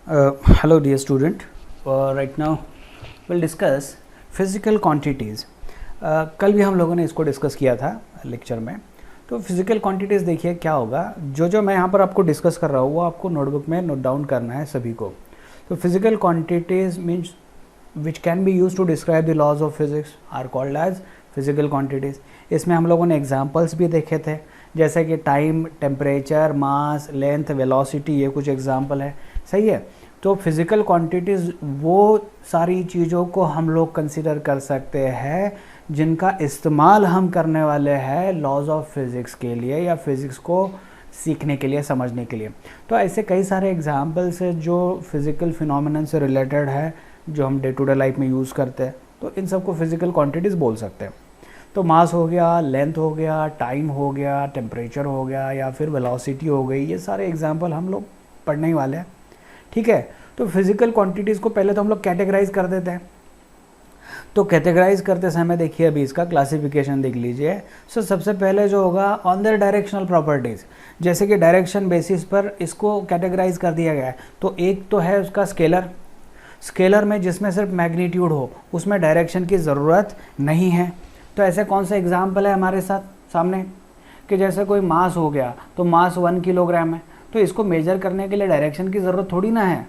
Hello dear student. Right now we'll discuss physical quantities. कल भी हम लोगों ने इसको डिस्कस किया था लेक्चर में. तो फिजिकल क्वांटिटीज़ देखिए क्या होगा, जो मैं यहाँ पर आपको डिस्कस कर रहा हूँ वो आपको नोटबुक में नोट डाउन करना है सभी को. तो physical quantities means which can be use to describe the laws of physics are called as physical quantities. इसमें हम लोगों ने एग्जाम्पल्स भी देखे थे, जैसे कि टाइम, टेम्परेचर, मास, लेंथ, वेलोसिटी, ये कुछ एग्जाम्पल है. सही है. तो फिज़िकल क्वांटिटीज़ वो सारी चीज़ों को हम लोग कंसिडर कर सकते हैं जिनका इस्तेमाल हम करने वाले हैं लॉज ऑफ फिज़िक्स के लिए या फिज़िक्स को सीखने के लिए, समझने के लिए. तो ऐसे कई सारे एग्जाम्पल्स हैं जो फिज़िकल फिनोमिनन से रिलेटेड है, जो हम डे टू डे लाइफ में यूज़ करते हैं. तो इन सबको फिज़िकल क्वांटिटीज़ बोल सकते हैं. तो मास हो गया, लेंथ हो गया, टाइम हो गया, टेम्परेचर हो गया, या फिर वेलोसिटी हो गई. ये सारे एग्जाम्पल हम लोग पढ़ने ही वाले हैं. ठीक है. तो फिजिकल क्वांटिटीज़ को पहले तो हम लोग कैटेगराइज कर देते हैं. तो कैटेगराइज करते समय देखिए अभी इसका क्लासिफिकेशन देख लीजिए. सबसे पहले जो होगा ऑन देयर डायरेक्शनल प्रॉपर्टीज़, जैसे कि डायरेक्शन बेसिस पर इसको कैटेगराइज कर दिया गया है. तो एक तो है उसका स्केलर में जिसमें सिर्फ मैग्नीट्यूड हो, उसमें डायरेक्शन की ज़रूरत नहीं है. तो ऐसे कौन सा एग्जाम्पल है हमारे साथ सामने कि जैसे कोई मास हो गया, तो मास 1 किलोग्राम है, तो इसको मेजर करने के लिए डायरेक्शन की ज़रूरत थोड़ी ना है.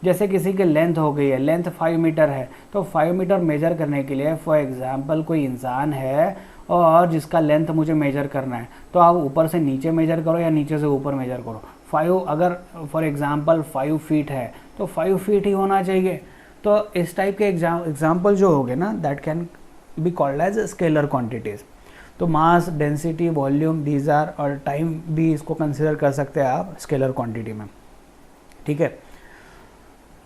जैसे किसी की लेंथ हो गई है, लेंथ 5 मीटर है, तो 5 मीटर मेजर करने के लिए फॉर एग्जांपल कोई इंसान है और जिसका लेंथ मुझे मेजर करना है, तो आप ऊपर से नीचे मेजर करो या नीचे से ऊपर मेजर करो. 5 अगर फॉर एग्जांपल 5 फीट है तो 5 फीट ही होना चाहिए. तो इस टाइप के एग्जाम्पल जो हो गए ना, that can be called as scalar quantities. तो mass, density, volume, these are, और टाइम भी इसको कंसिडर कर सकते हैं आप स्केलर क्वांटिटी में. ठीक है.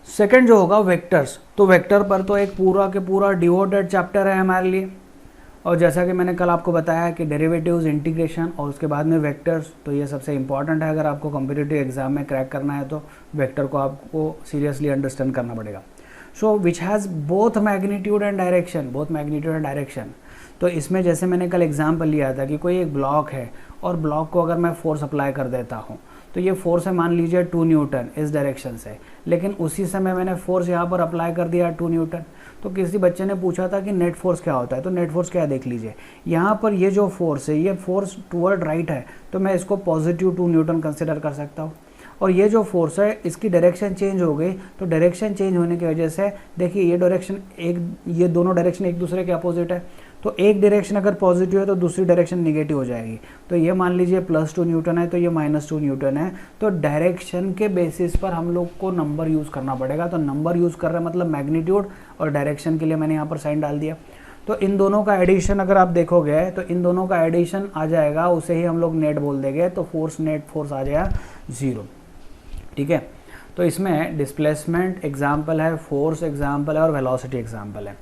सेकंड जो होगा वेक्टर्स. तो वेक्टर पर तो एक पूरा के पूरा डिवोटेड चैप्टर है हमारे लिए. और जैसा कि मैंने कल आपको बताया कि डेरिवेटिव्स, इंटीग्रेशन और उसके बाद में वेक्टर्स, तो ये सबसे इंपॉर्टेंट है. अगर आपको कॉम्पिटिटिव एग्जाम में क्रैक करना है तो वेक्टर को आपको सीरियसली अंडरस्टैंड करना पड़ेगा. So which has both magnitude and direction. तो इसमें जैसे मैंने कल एग्जाम्पल लिया था कि कोई एक ब्लॉक है और ब्लॉक को अगर मैं फोर्स अप्लाई कर देता हूँ, तो ये फोर्स है मान लीजिए 2 न्यूटन इस डायरेक्शन से, लेकिन उसी समय मैंने फोर्स यहाँ पर अप्लाई कर दिया 2 न्यूटन. तो किसी बच्चे ने पूछा था कि नेट फोर्स क्या होता है, तो नेट फोर्स क्या है देख लीजिए. यहाँ पर ये जो फोर्स है, ये फोर्स टुवर्ड राइट है, तो मैं इसको पॉजिटिव 2 न्यूटन कंसिडर कर सकता हूँ. और ये जो फोर्स है इसकी डायरेक्शन चेंज हो गई, तो डायरेक्शन चेंज होने की वजह से देखिए ये दोनों डायरेक्शन एक दूसरे के अपोजिट है. तो एक डायरेक्शन अगर पॉजिटिव है तो दूसरी डायरेक्शन नेगेटिव हो जाएगी. तो ये मान लीजिए +2 न्यूटन है, तो ये -2 न्यूटन है. तो डायरेक्शन के बेसिस पर हम लोग को नंबर यूज़ करना पड़ेगा. तो नंबर यूज़ कर रहे हैं मतलब मैग्नीट्यूड और डायरेक्शन के लिए मैंने यहाँ पर साइन डाल दिया. तो इन दोनों का एडिशन अगर आप देखोगे तो इन दोनों का एडिशन आ जाएगा, उसे ही हम लोग नेट बोल देंगे. तो नेट फोर्स आ जाएगा 0. ठीक है. तो इसमें डिस्प्लेसमेंट एग्जाम्पल है, फोर्स एग्जाम्पल है और वेलोसिटी एग्जाम्पल है.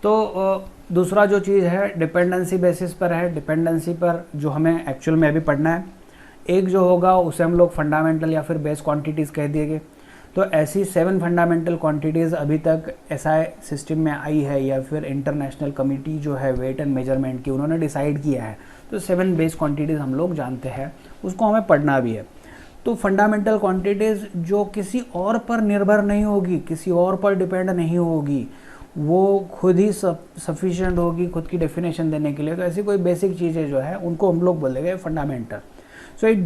तो दूसरा जो चीज़ है डिपेंडेंसी बेसिस पर है. डिपेंडेंसी पर जो हमें एक्चुअल में अभी पढ़ना है, एक जो होगा उसे हम लोग फंडामेंटल या फिर बेस क्वांटिटीज़ कह दिएगे. तो ऐसी 7 फंडामेंटल क्वांटिटीज़ अभी तक एसआई सिस्टम में आई है, या फिर इंटरनेशनल कमेटी जो है वेट एंड मेजरमेंट की, उन्होंने डिसाइड किया है. तो 7 बेस क्वांटिटीज़ हम लोग जानते हैं, उसको हमें पढ़ना भी है. तो फंडामेंटल क्वांटिटीज़ जो किसी और पर निर्भर नहीं होगी, किसी और पर डिपेंड नहीं होगी, वो खुद ही सफिशिएंट होगी खुद की डेफिनेशन देने के लिए. तो ऐसी कोई बेसिक चीज़ें जो है उनको हम लोग बोलेंगे fundamental. So it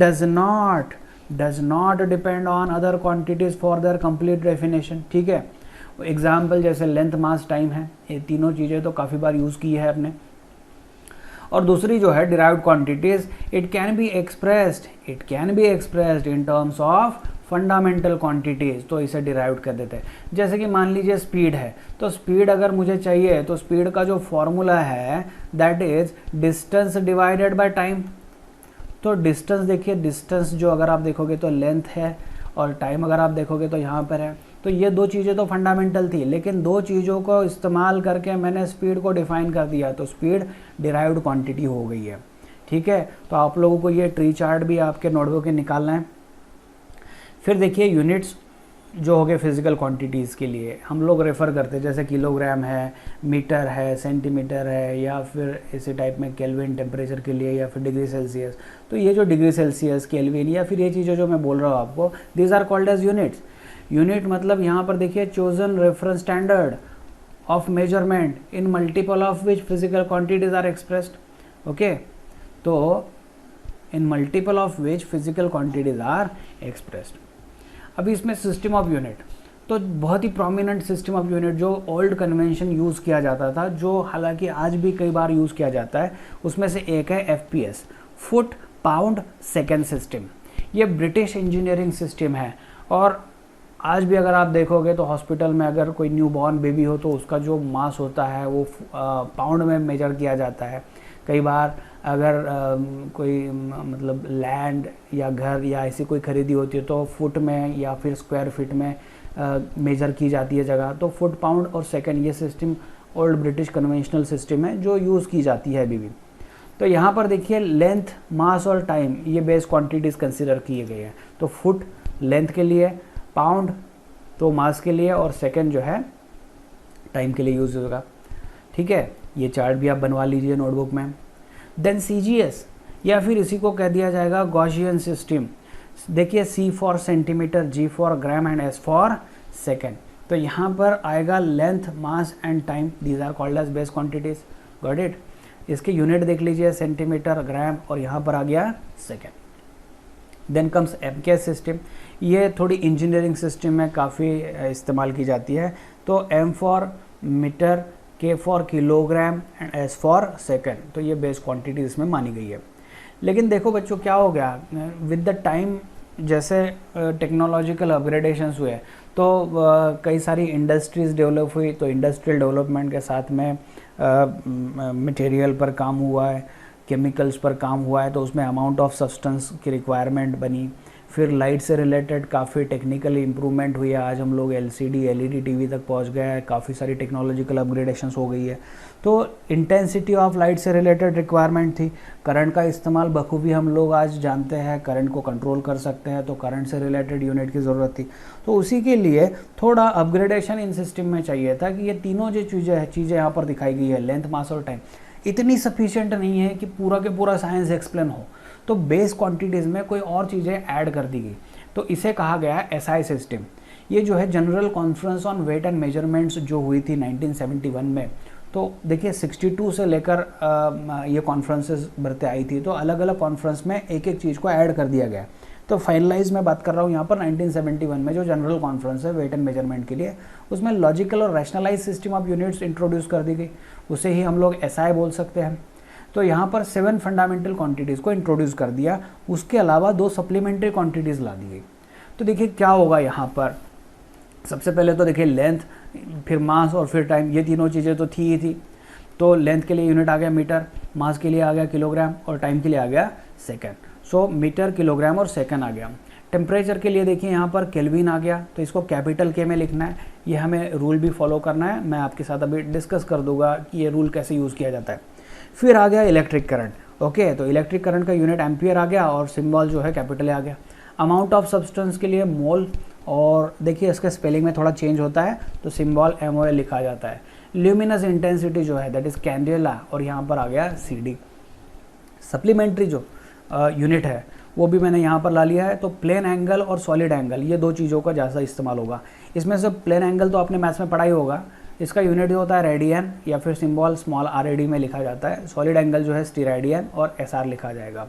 does not depend on other quantities for their complete definition. ठीक है. एग्जाम्पल जैसे लेंथ, मास, टाइम है, ये तीनों चीज़ें तो काफ़ी बार यूज़ की है आपने. और दूसरी जो है derived quantities, it can be expressed in terms of fundamental quantities. तो इसे डिराइव कर देते हैं. जैसे कि मान लीजिए स्पीड है, तो स्पीड अगर मुझे चाहिए तो स्पीड का जो फॉर्मूला है that is distance divided by time. तो डिस्टेंस देखिए, डिस्टेंस जो अगर आप देखोगे तो लेंथ है, और टाइम अगर आप देखोगे तो यहाँ पर है. तो ये दो चीज़ें तो फंडामेंटल थी, लेकिन दो चीज़ों को इस्तेमाल करके मैंने स्पीड को डिफाइन कर दिया, तो स्पीड डिराइव्ड क्वांटिटी हो गई है. ठीक है. तो आप लोगों को ये ट्री चार्ट भी आपके नोटबुक में निकालना है. फिर देखिए यूनिट्स. जो हो गए फिजिकल क्वांटिटीज़ के लिए हम लोग रेफ़र करते हैं, जैसे किलोग्राम है, मीटर है, सेंटीमीटर है, या फिर इसी टाइप में केल्विन टेम्परेचर के लिए, या फिर डिग्री सेल्सियस। तो ये जो डिग्री सेल्सियस, केल्विन, या फिर ये चीज़ें जो मैं बोल रहा हूँ आपको, these are called as units. Unit मतलब यहाँ पर देखिए chosen reference standard of measurement in multiple of which physical quantities are expressed. Okay, तो in multiple of which physical quantities are expressed. अभी इसमें सिस्टम ऑफ यूनिट, तो बहुत ही प्रोमिनेंट सिस्टम ऑफ यूनिट जो ओल्ड कन्वेंशन यूज़ किया जाता था, जो हालांकि आज भी कई बार यूज़ किया जाता है, उसमें से एक है FPS, foot pound second system. ये ब्रिटिश इंजीनियरिंग सिस्टम है, और आज भी अगर आप देखोगे तो हॉस्पिटल में अगर कोई न्यूबॉर्न बेबी हो तो उसका जो मास होता है वो पाउंड में मेजर किया जाता है। कई बार अगर कोई मतलब लैंड या घर या ऐसी कोई खरीदी होती है तो फुट में या फिर स्क्वायर फीट में मेजर की जाती है जगह। तो फुट पाउंड और सेकंड ये system old British conventional system है जो यूज़ की जाती है अभी भी। तो यहाँ पर देखिए लेंथ, मास और टाइम ये बेस क्वांटिटीज़ कंसिडर किए गए हैं। तो फुट लेंथ के लिए, पाउंड तो मास के लिए, और सेकंड जो है टाइम के लिए यूज़ होगा। ठीक है, ये चार्ट भी आप बनवा लीजिए नोटबुक में। देन CGS, या फिर इसी को कह दिया जाएगा गॉसियन सिस्टम। देखिए C for centimetre, G for gram and S for second. तो यहाँ पर आएगा length, mass and time, these are called as base quantities. Got it. इसके यूनिट देख लीजिए, सेंटीमीटर, ग्राम, और यहाँ पर आ गया second. Then comes MKS system. ये थोड़ी इंजीनियरिंग सिस्टम में काफ़ी इस्तेमाल की जाती है। तो M for metre, K for kilogram and S for second. तो ये बेस क्वांटिटी इसमें मानी गई है। लेकिन देखो बच्चों क्या हो गया, विद द टाइम जैसे टेक्नोलॉजिकल अपग्रेडेशंस हुए तो कई सारी इंडस्ट्रीज़ डेवलप हुई। तो इंडस्ट्रियल डेवलपमेंट के साथ में मटेरियल पर काम हुआ है, केमिकल्स पर काम हुआ है, तो उसमें अमाउंट ऑफ सब्सटेंस की रिक्वायरमेंट बनी। फिर लाइट से रिलेटेड काफ़ी टेक्निकली इम्प्रूवमेंट हुई है। आज हम लोग LCD LED टीवी तक पहुंच गए हैं, काफ़ी सारी टेक्नोलॉजिकल अपग्रेडेशंस हो गई है। तो इंटेंसिटी ऑफ लाइट से रिलेटेड रिक्वायरमेंट थी। करंट का इस्तेमाल बखूबी हम लोग आज जानते हैं, करंट को कंट्रोल कर सकते हैं, तो करंट से रिलेटेड यूनिट की ज़रूरत थी। तो उसी के लिए थोड़ा अपग्रेडेशन इन सिस्टम में चाहिए था कि ये तीनों जो चीज़ें यहाँ पर दिखाई गई है, लेंथ, मास और टाइम, इतनी सफिशिएंट नहीं है कि पूरा के पूरा साइंस एक्सप्लेन हो। तो बेस क्वांटिटीज़ में कोई और चीज़ें ऐड कर दी गई। तो इसे कहा गया है SI सिस्टम। ये जो है general conference on weight and measurements जो हुई थी 1971 में। तो देखिए 62 से लेकर ये कॉन्फ्रेंसेस बढ़ते आई थी। तो अलग अलग कॉन्फ्रेंस में एक एक चीज़ को ऐड कर दिया गया। तो फाइनलाइज मैं बात कर रहा हूँ यहाँ पर 1971 में जो जनरल कॉन्फ्रेंस है वेट एंड मेजरमेंट के लिए, उसमें लॉजिकल और rationalise system of units introduce कर दी गई। उसे ही हम लोग SI बोल सकते हैं। तो यहाँ पर 7 फंडामेंटल क्वांटिटीज़ को इंट्रोड्यूस कर दिया। उसके अलावा 2 सप्लीमेंट्री क्वांटिटीज़ ला दी गई। तो देखिए क्या होगा यहाँ पर, सबसे पहले तो देखिए लेंथ, फिर मास और फिर टाइम, ये तीनों चीज़ें तो थी ही थी। तो लेंथ के लिए यूनिट आ गया मीटर, मास के लिए आ गया किलोग्राम, और टाइम के लिए आ गया सेकेंड। सो मीटर, किलोग्राम और सेकेंड आ गया। टेम्परेचर के लिए देखिए यहाँ पर केल्विन आ गया, तो इसको कैपिटल K में लिखना है। ये हमें रूल भी फॉलो करना है, मैं आपके साथ अभी डिस्कस कर दूंगा कि ये रूल कैसे यूज़ किया जाता है। फिर आ गया इलेक्ट्रिक करंट। ओके, तो इलेक्ट्रिक करंट का यूनिट एम्पियर आ गया और सिंबल जो है कैपिटल A आ गया। अमाउंट ऑफ सब्सटेंस के लिए मोल, और देखिए इसके स्पेलिंग में थोड़ा चेंज होता है, तो सिंबल MOL लिखा जाता है। ल्यूमिनस इंटेंसिटी जो है दैट इज़ कैंडेला, और यहाँ पर आ गया CD। सप्लीमेंट्री जो यूनिट है वो भी मैंने यहाँ पर ला लिया है। तो प्लेन एंगल और सॉलिड एंगल, ये 2 चीज़ों का ज़्यादा इस्तेमाल होगा। इसमें से प्लेन एंगल तो आपने मैथ्स में पढ़ा ही होगा, इसका यूनिट होता है रेडियन, या फिर सिंबल स्मॉल RAD में लिखा जाता है। सॉलिड एंगल जो है स्टीरेडियन और SR लिखा जाएगा।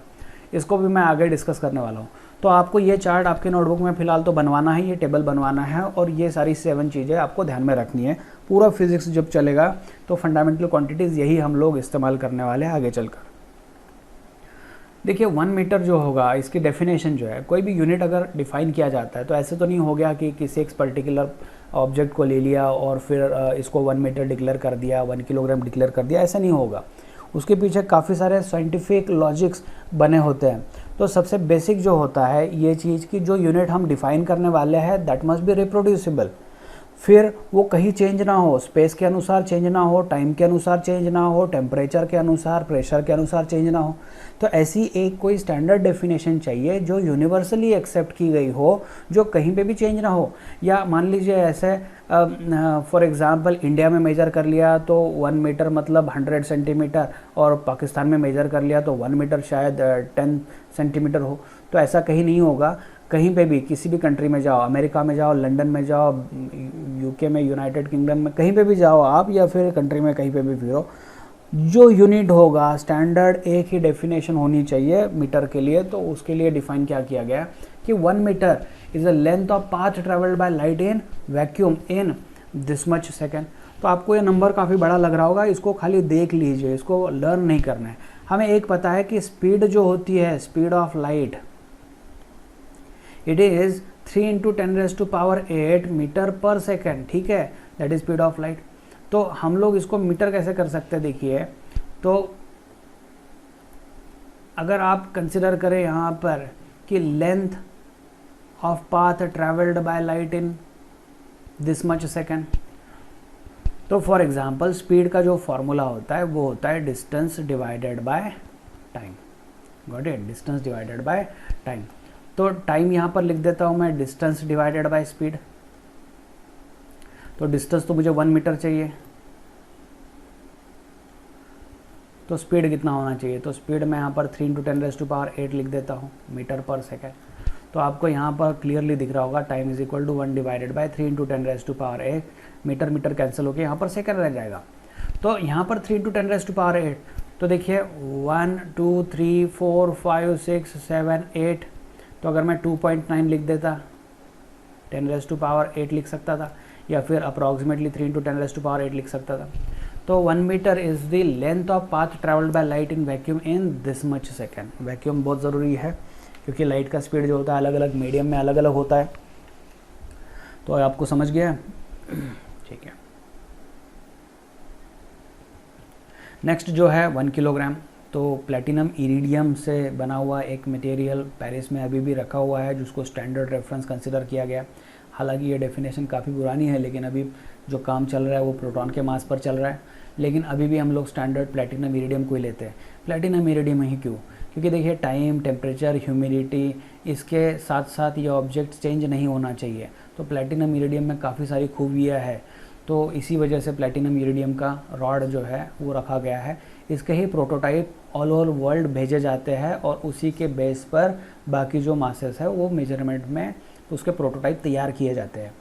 इसको भी मैं आगे डिस्कस करने वाला हूँ। तो आपको ये चार्ट आपके नोटबुक में फ़िलहाल तो बनवाना है, ये टेबल बनवाना है, और ये सारी 7 चीज़ें आपको ध्यान में रखनी है। पूरा फिजिक्स जब चलेगा तो फंडामेंटल क्वांटिटीज़ यही हम लोग इस्तेमाल करने वाले हैं आगे चलकर। देखिए 1 मीटर जो होगा, इसकी डेफिनेशन जो है, कोई भी यूनिट अगर डिफाइन किया जाता है तो ऐसे तो नहीं हो गया कि किसी एक पर्टिकुलर ऑब्जेक्ट को ले लिया और फिर इसको 1 मीटर डिक्लेयर कर दिया, 1 किलोग्राम डिक्लेयर कर दिया, ऐसा नहीं होगा। उसके पीछे काफ़ी सारे साइंटिफिक लॉजिक्स बने होते हैं। तो सबसे बेसिक जो होता है ये चीज़ की जो यूनिट हम डिफाइन करने वाले हैं दैट मस्ट बी रिप्रोड्यूसिबल। फिर वो कहीं चेंज ना हो, स्पेस के अनुसार चेंज ना हो, टाइम के अनुसार चेंज ना हो, टेम्परेचर के अनुसार, प्रेशर के अनुसार चेंज ना हो। तो ऐसी एक कोई स्टैंडर्ड डेफिनेशन चाहिए जो यूनिवर्सली एक्सेप्ट की गई हो, जो कहीं पे भी चेंज ना हो। या मान लीजिए ऐसे फॉर एग्जांपल इंडिया में मेजर कर लिया तो 1 मीटर मतलब 100 सेंटीमीटर, और पाकिस्तान में मेजर कर लिया तो 1 मीटर शायद 10 सेंटीमीटर हो। तो ऐसा कहीं नहीं होगा। कहीं पे भी किसी भी कंट्री में जाओ, अमेरिका में जाओ, लंदन में जाओ, यूके में, यूनाइटेड किंगडम में, कहीं पे भी जाओ आप, या फिर कंट्री में कहीं पे भी फिरो, जो यूनिट होगा स्टैंडर्ड एक ही डेफिनेशन होनी चाहिए मीटर के लिए। तो उसके लिए डिफाइन क्या किया गया कि 1 metre is the length of path travelled by light in vacuum in this much second. तो आपको ये नंबर काफ़ी बड़ा लग रहा होगा, इसको खाली देख लीजिए, इसको लर्न नहीं करना है। हमें एक पता है कि स्पीड जो होती है, speed of light, it is 3 × 10⁸ metre per second, ठीक है, that is speed of light. तो हम लोग इसको मीटर कैसे कर सकते हैं, देखिए, तो अगर आप कंसिडर करें यहाँ पर कि length of path travelled by light in this much second, तो फॉर एग्जांपल स्पीड का जो फॉर्मूला होता है वो होता है distance divided by time. Got it, distance divided by time. तो टाइम यहाँ पर लिख देता हूँ मैं, डिस्टेंस डिवाइडेड बाय स्पीड। तो डिस्टेंस तो मुझे 1 मीटर चाहिए, तो स्पीड कितना होना चाहिए, तो स्पीड मैं यहाँ पर 3 × 10⁸ लिख देता हूँ मीटर पर सेकेंड। तो आपको यहाँ पर क्लियरली दिख रहा होगा time is equal to 1 divided by 3 × 10⁸। Metre metre cancel होकर यहाँ पर सेकेंड रह जाएगा। तो यहाँ पर 3 × 10⁸, तो देखिए 1 2 3 4 5 6 7 8, तो अगर मैं 2.9 लिख देता, 10⁸ लिख सकता था, या फिर अप्रॉक्सीमेटली 3 × 10⁸ लिख सकता था। तो 1 metre is the length of path travelled by light in vacuum in this much second. Vacuum बहुत ज़रूरी है क्योंकि लाइट का स्पीड जो होता है अलग अलग मीडियम में अलग अलग होता है। तो आपको समझ गया, ठीक है। नेक्स्ट जो है 1 किलोग्राम। तो प्लेटिनम इरिडियम से बना हुआ एक मटेरियल पेरिस में अभी भी रखा हुआ है, जिसको स्टैंडर्ड रेफरेंस कंसिडर किया गया। हालांकि ये डेफिनेशन काफ़ी पुरानी है, लेकिन अभी जो काम चल रहा है वो प्रोटॉन के मास पर चल रहा है, लेकिन अभी भी हम लोग स्टैंडर्ड प्लेटिनम इरिडियम को ही लेते हैं। प्लेटिनम इरिडियम ही क्यों? क्योंकि देखिए टाइम, टेम्परेचर, ह्यूमिडिटी, इसके साथ साथ ये ऑब्जेक्ट चेंज नहीं होना चाहिए। तो प्लेटिनम इरिडियम में काफ़ी सारी खूबियाँ है, तो इसी वजह से प्लेटिनम इरिडियम का रॉड जो है वो रखा गया है। इसके ही प्रोटोटाइप ऑल ओवर वर्ल्ड भेजे जाते हैं और उसी के बेस पर बाकी जो मासेस है वो मेजरमेंट में उसके प्रोटोटाइप तैयार किए जाते हैं।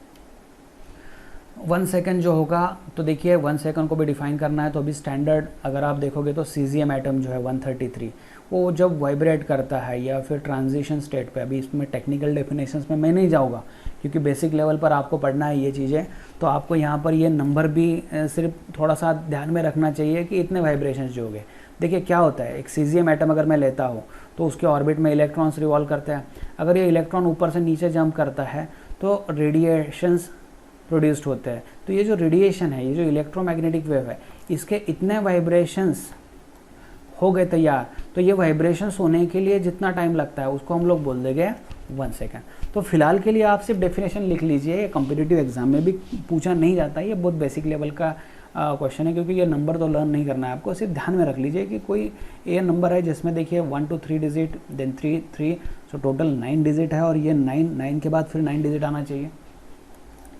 1 सेकंड जो होगा, तो देखिए 1 सेकंड को भी डिफाइन करना है। तो अभी स्टैंडर्ड अगर आप देखोगे तो सीजियम एटम जो है 133, वो जब वाइब्रेट करता है या फिर ट्रांजिशन स्टेट पे, अभी इसमें टेक्निकल डेफिनेशंस में मैं नहीं जाऊँगा क्योंकि बेसिक लेवल पर आपको पढ़ना है ये चीज़ें। तो आपको यहाँ पर ये नंबर भी सिर्फ थोड़ा सा ध्यान में रखना चाहिए कि इतने वाइब्रेशंस जो हो गए। देखिए क्या होता है, एक सीजियम एटम अगर मैं लेता हूँ तो उसके ऑर्बिट में इलेक्ट्रॉन्स रिवॉल्व करते हैं। अगर ये इलेक्ट्रॉन ऊपर से नीचे जंप करता है तो रेडिएशंस प्रोड्यूस्ड होते हैं। तो ये जो रेडिएशन है, ये जो इलेक्ट्रोमैग्नेटिक वेव है, इसके इतने वाइब्रेशंस हो गए तैयार। तो ये वाइब्रेशंस होने के लिए जितना टाइम लगता है उसको हम लोग बोल देंगे 1 सेकंड। तो फिलहाल के लिए आप सिर्फ डेफिनेशन लिख लीजिए, ये कॉम्पिटिटिव एग्जाम में भी पूछा नहीं जाता, ये बहुत बेसिक लेवल का क्वेश्चन है, क्योंकि ये नंबर तो लर्न नहीं करना है आपको। सिर्फ ध्यान में रख लीजिए कि कोई ये नंबर है जिसमें देखिए 1 to 3 digit, then 3, so total 9 digit है, और ये 9 के बाद फिर 9 डिजिट आना चाहिए।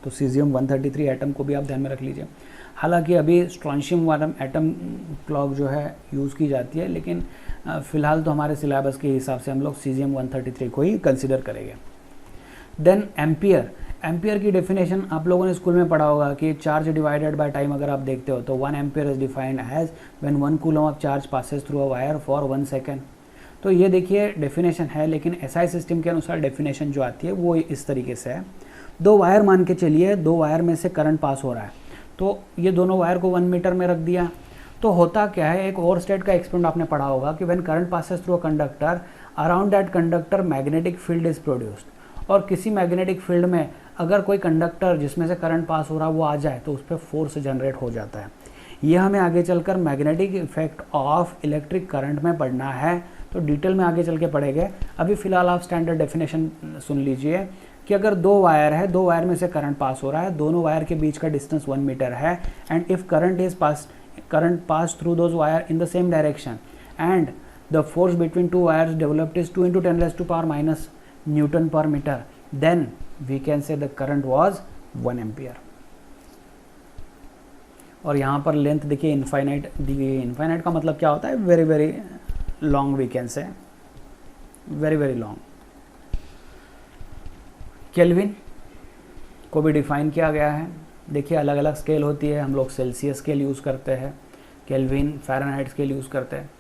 तो सीजियम 133 एटम को भी आप ध्यान में रख लीजिए। हालांकि अभी स्ट्रॉन्शियम वाला एटम क्लॉक जो है यूज़ की जाती है, लेकिन फ़िलहाल तो हमारे सिलेबस के हिसाब से हम लोग सीजियम 133 को ही कंसिडर करेंगे। Then ampere. एम्पियर की डेफिनेशन आप लोगों ने स्कूल में पढ़ा होगा कि चार्ज डिवाइडेड बाय टाइम अगर आप देखते हो तो 1 ampere is defined as when 1 coulomb of charge passes through a wire for 1 second. तो ये देखिए डेफिनेशन है, लेकिन एसआई सिस्टम के अनुसार डेफिनेशन जो आती है वो इस तरीके से है। 2 वायर मान के चलिए, 2 वायर में से करंट पास हो रहा है, तो ये दोनों वायर को 1 मीटर में रख दिया। तो होता क्या है, एक और स्टेट का एक्सपेरिमेंट आपने पढ़ा होगा कि when current passes through a conductor, around that conductor magnetic field is produced. और किसी मैग्नेटिक फील्ड में अगर कोई कंडक्टर जिसमें से करंट पास हो रहा है वो आ जाए तो उस पर फोर्स जनरेट हो जाता है। ये हमें आगे चलकर magnetic effect of electric current में पढ़ना है, तो डिटेल में आगे चल के पढ़ेंगे। अभी फ़िलहाल आप स्टैंडर्ड डेफिनेशन सुन लीजिए कि कि अगर दो वायर है, दो वायर में से करंट पास हो रहा है, दोनों वायर के बीच का डिस्टेंस 1 मीटर है, and if current pass through those wire in the same direction and the force between two wires developed is 2 × 10⁻⁻⁻ newton per metre, then we can say the current was 1 ampere. और यहाँ पर length देखिए infinite दी गई है। Infinite का मतलब क्या होता है? Very very long, we can say very very long. Kelvin को भी डिफाइन किया गया है। देखिए अलग अलग स्केल होती है, हम लोग सेल्सियस स्केल यूज़ करते हैं, केल्विन फ़ारेनहाइट स्केल यूज़ करते हैं।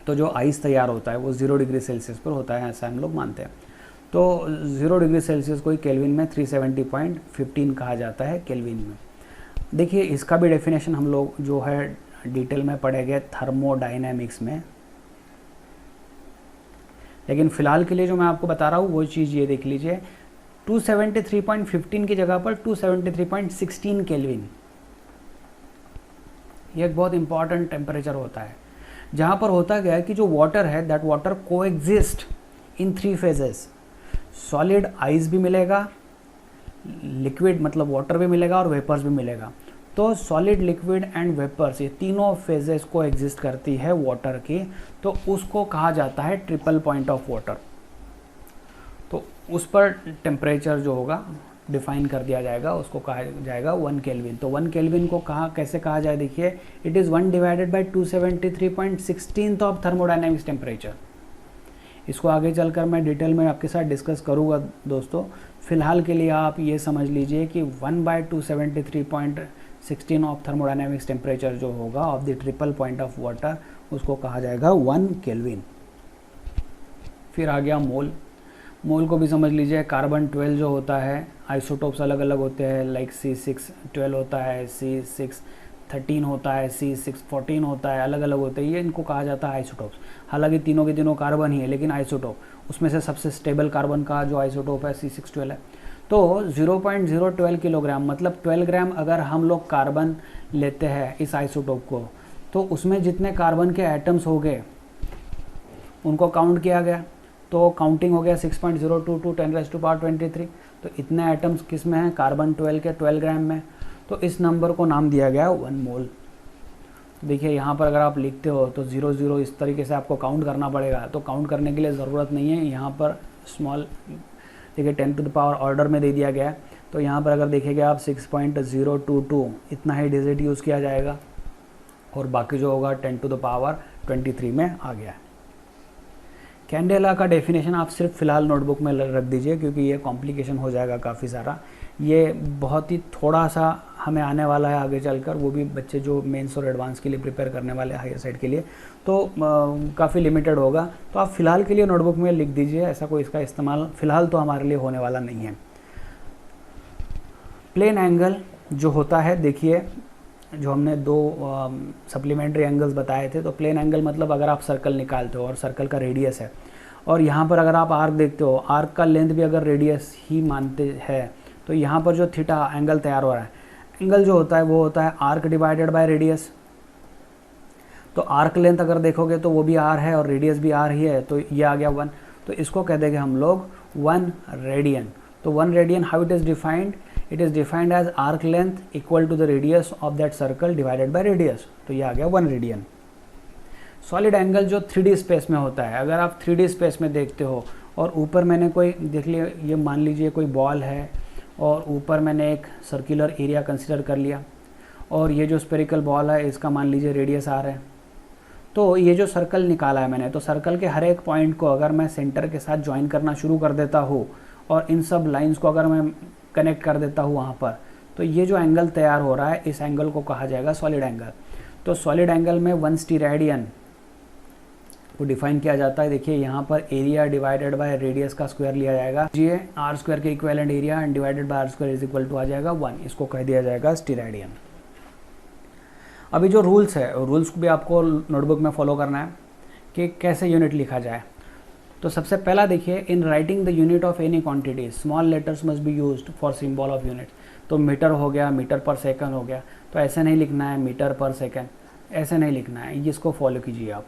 तो जो आइस तैयार होता है वो 0 डिग्री सेल्सियस पर होता है, ऐसा हम लोग मानते हैं। तो 0 डिग्री सेल्सियस को केल्विन में 370.15 कहा जाता है केल्विन में। देखिए इसका भी डेफिनेशन हम लोग जो है डिटेल में पढ़ेंगे थर्मोडायनेमिक्स में, लेकिन फ़िलहाल के लिए जो मैं आपको बता रहा हूँ वो चीज़ ये देख लीजिए, 273.15 की जगह पर 273.16 केल्विन, ये एक बहुत इंपॉर्टेंट टेम्परेचर होता है, जहाँ पर होता गया है कि जो वाटर है दैट वाटर को exist in 3 phases. Solid ice भी मिलेगा, लिक्विड मतलब वाटर भी मिलेगा और वेपर्स भी मिलेगा। तो सॉलिड, लिक्विड एंड वेपर्स ये तीनों फेजेस को एग्जिस्ट करती है वाटर की, तो उसको कहा जाता है ट्रिपल पॉइंट ऑफ वाटर। तो उस पर टेम्परेचर जो होगा डिफाइन कर दिया जाएगा, उसको कहा जाएगा 1 केल्विन। तो 1 केल्विन को कैसे कहा जाए? देखिए it is 1 divided by 273.16 of thermodynamics temperature. इसको आगे चलकर मैं डिटेल में आपके साथ डिस्कस करूँगा दोस्तों। फ़िलहाल के लिए आप ये समझ लीजिए कि 1/273.16 ऑफ थर्मोडायनेमिक्स टेम्परेचर जो होगा of the triple point of water, उसको कहा जाएगा 1 केल्विन। फिर आ गया मोल। मोल को भी समझ लीजिए, कार्बन 12 जो होता है, आइसोटोप्स अलग अलग होते हैं, लाइक C612 होता है, C613 होता है, C614 होता है, अलग अलग होते हैं, ये इनको कहा जाता है आइसोटोप्स। हालांकि तीनों के तीनों कार्बन ही है, लेकिन आइसोटोप उसमें से सबसे स्टेबल कार्बन का जो आइसोटोप है C612 है। तो 0.012 किलोग्राम मतलब 12 ग्राम अगर हम लोग कार्बन लेते हैं इस आइसोटोप को, तो उसमें जितने कार्बन के एटम्स हो गए उनको काउंट किया गया, तो काउंटिंग हो गया 6.022 10⁻23। तो इतने एटम्स किस में हैं? कार्बन 12 के 12 ग्राम में। तो इस नंबर को नाम दिया गया 1 मोल। देखिए यहाँ पर अगर आप लिखते हो तो 00 इस तरीके से आपको काउंट करना पड़ेगा, तो काउंट करने के लिए ज़रूरत नहीं है। यहाँ पर स्मॉल देखिए 10 टू द पावर ऑर्डर में दे दिया गया है। तो यहाँ पर अगर देखेंगे आप 6.022 इतना ही डिजिट यूज़ किया जाएगा, और बाकी जो होगा 10 टू द पावर 23 में आ गया है। कैंडेला का डेफिनेशन आप सिर्फ फ़िलहाल नोटबुक में रख दीजिए, क्योंकि ये कॉम्प्लिकेशन हो जाएगा काफ़ी सारा। ये बहुत ही थोड़ा सा हमें आने वाला है आगे चलकर, वो भी बच्चे जो मेंस और एडवांस के लिए प्रिपेयर करने वाले हायर साइड के लिए, तो काफ़ी लिमिटेड होगा। तो आप फ़िलहाल के लिए नोटबुक में लिख दीजिए, ऐसा कोई इसका इस्तेमाल फ़िलहाल तो हमारे लिए होने वाला नहीं है। प्लेन एंगल जो होता है, देखिए जो हमने 2 सप्लीमेंट्री एंगल्स बताए थे, तो प्लेन एंगल मतलब अगर आप सर्कल निकालते हो और सर्कल का रेडियस है, और यहाँ पर अगर आप आर्क देखते हो, आर्क का लेंथ भी अगर रेडियस ही मानते हैं, तो यहाँ पर जो थीटा एंगल तैयार हो रहा है, एंगल जो होता है वो होता है आर्क डिवाइडेड बाय रेडियस। तो आर्क लेंथ अगर देखोगे तो वो भी आर है और रेडियस भी आर ही है, तो ये आ गया 1। तो इसको कह देंगे हम लोग 1 रेडियन। तो 1 radian how it is defined? It is defined as arc length equal to the radius of that circle divided by radius. तो ये आ गया 1 रेडियन। सॉलिड एंगल जो 3D स्पेस में होता है, अगर आप 3D स्पेस में देखते हो और ऊपर मैंने कोई देख लिया, ये मान लीजिए कोई बॉल है और ऊपर मैंने एक सर्कुलर एरिया कंसिडर कर लिया, और ये जो स्फेरिकल बॉल है इसका मान लीजिए रेडियस आर है। तो ये जो सर्कल निकाला है मैंने, तो सर्कल के हर एक पॉइंट को अगर मैं सेंटर के साथ ज्वाइन करना शुरू कर देता हूँ और इन सब लाइंस को अगर मैं कनेक्ट कर देता हूँ वहाँ पर, तो ये जो एंगल तैयार हो रहा है इस एंगल को कहा जाएगा सॉलिड एंगल। तो सॉलिड एंगल में 1 स्टीरेडियन को डिफाइन किया जाता है। देखिए यहाँ पर एरिया डिवाइडेड बाय रेडियस का स्क्वायर लिया जाएगा, ये आर स्क्वायर के equivalent area and divided by r square is equal to आ जाएगा 1, इसको कह दिया जाएगा स्टीरेडियन। अभी जो रूल्स है, रूल्स को भी आपको नोटबुक में फॉलो करना है कि कैसे यूनिट लिखा जाए। तो सबसे पहला देखिए, in writing the unit of any quantity small letters must be used for symbol of unit. तो मीटर हो गया, मीटर पर सेकंड हो गया, तो ऐसे नहीं लिखना है मीटर पर सेकंड, ऐसे नहीं लिखना है, इसको फॉलो कीजिए आप।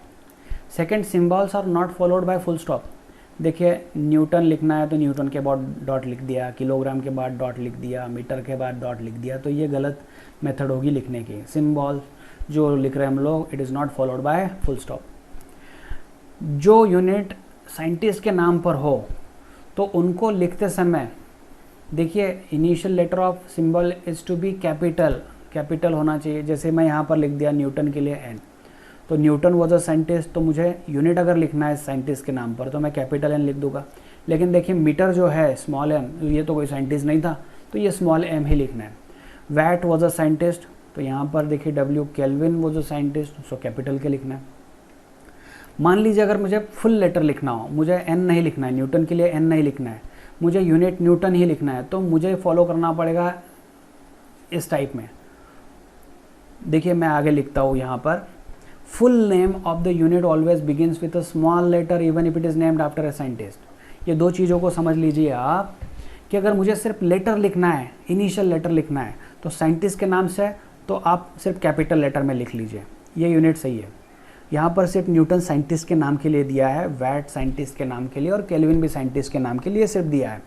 Second, symbols are not followed by full stop. देखिए न्यूटन लिखना है तो न्यूटन के बाद डॉट लिख दिया, किलोग्राम के बाद डॉट लिख दिया, मीटर के बाद डॉट लिख दिया, तो ये गलत मेथड होगी लिखने की। सिंबल जो लिख रहे हैं हम लोग, it is not followed by full stop. जो यूनिट साइंटिस्ट के नाम पर हो तो उनको लिखते समय देखिए initial letter of symbol is to be capital होना चाहिए। जैसे मैं यहाँ पर लिख दिया न्यूटन के लिए एन, तो न्यूटन वॉज अ साइंटिस्ट, तो मुझे यूनिट अगर लिखना है साइंटिस्ट के नाम पर तो मैं कैपिटल एन लिख दूंगा। लेकिन देखिए मीटर जो है स्मॉल एम, ये तो कोई साइंटिस्ट नहीं था तो ये स्मॉल एम ही लिखना है। वैट वॉज अ साइंटिस्ट, तो यहाँ पर देखिए W, kelvin was a scientist, so capital के लिखना है। मान लीजिए अगर मुझे फुल लेटर लिखना हो, मुझे एन नहीं लिखना है, न्यूटन के लिए एन नहीं लिखना है, मुझे यूनिट न्यूटन ही लिखना है, तो मुझे फॉलो करना पड़ेगा इस टाइप में। देखिए मैं आगे लिखता हूँ यहाँ पर, full name of the unit always begins with a small letter even if it is named after a scientist. ये दो चीज़ों को समझ लीजिए आप कि अगर मुझे सिर्फ लेटर लिखना है, इनिशियल लेटर लिखना है, तो साइंटिस्ट के नाम से तो आप सिर्फ कैपिटल लेटर में लिख लीजिए, ये यूनिट सही है। यहाँ पर सिर्फ न्यूटन साइंटिस्ट के नाम के लिए दिया है, वैट साइंटिस्ट के नाम के लिए और केल्विन भी साइंटिस्ट के नाम के लिए सिर्फ दिया है।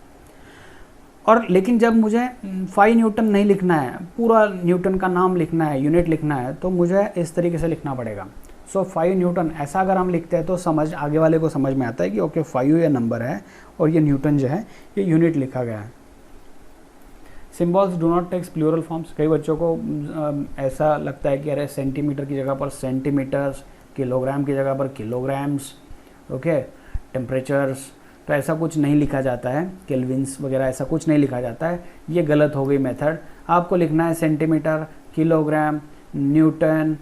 और लेकिन जब मुझे 5 न्यूटन नहीं लिखना है, पूरा न्यूटन का नाम लिखना है, यूनिट लिखना है, तो मुझे इस तरीके से लिखना पड़ेगा। सो 5 न्यूटन ऐसा अगर हम लिखते हैं तो समझ आगे वाले को समझ में आता है कि ओके 5 ये नंबर है और ये न्यूटन जो है ये यूनिट लिखा गया है। Symbols do not takes plural forms. कई बच्चों को ऐसा लगता है कि अरे सेंटीमीटर की जगह पर सेंटीमीटर्स, किलोग्राम की जगह पर किलोग्राम्स, ओके, टेम्परेचर्स, तो ऐसा कुछ नहीं लिखा जाता है, केल्विन्स वगैरह ऐसा कुछ नहीं लिखा जाता है, ये गलत हो गई मेथड। आपको लिखना है सेंटीमीटर, किलोग्राम, न्यूटन,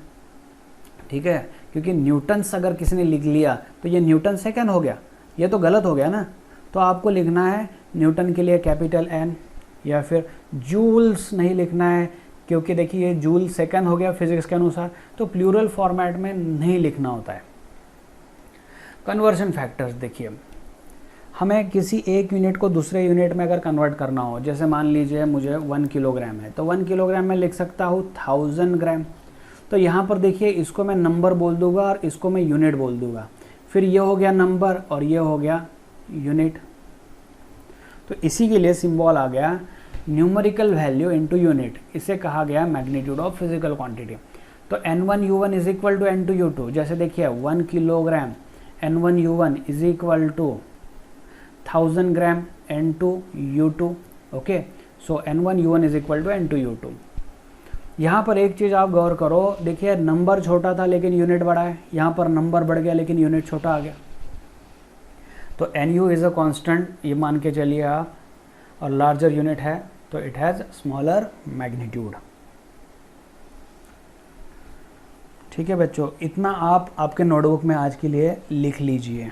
ठीक है, क्योंकि न्यूटन्स अगर किसी ने लिख लिया तो ये न्यूटन सेकंड हो गया, ये तो गलत हो गया ना। तो आपको लिखना है न्यूटन के लिए कैपिटल एन, या फिर जूल्स नहीं लिखना है क्योंकि देखिए जूल सेकंड हो गया फिजिक्स के अनुसार, तो प्लूरल फॉर्मेट में नहीं लिखना होता है। कन्वर्जन फैक्टर्स देखिए, हमें किसी एक यूनिट को दूसरे यूनिट में अगर कन्वर्ट करना हो, जैसे मान लीजिए मुझे 1 किलोग्राम है, तो 1 किलोग्राम में लिख सकता हूँ 1000 ग्राम। तो यहाँ पर देखिए इसको मैं नंबर बोल दूंगा और इसको मैं यूनिट बोल दूंगा, फिर ये हो गया नंबर और ये हो गया यूनिट। तो इसी के लिए सिंबल आ गया न्यूमेरिकल वैल्यू इनटू यूनिट, इसे कहा गया मैग्नीट्यूड ऑफ फिजिकल क्वांटिटी। तो N1U1 is equal to N2U2, जैसे देखिए 1 kilogram N1U1 is equal to 1000 gram N2U2, okay. So N1U1 is equal to N2U2। यहाँ पर एक चीज़ आप गौर करो, देखिए नंबर छोटा था लेकिन यूनिट बड़ा है, यहाँ पर नंबर बढ़ गया लेकिन यूनिट छोटा आ गया। तो NU इज़ अ कांस्टेंट, ये मान के चलिए आप, और लार्जर यूनिट है तो इट हैज़ स्मॉलर मैग्नीट्यूड। ठीक है बच्चों, इतना आप आपके नोटबुक में आज के लिए लिख लीजिए।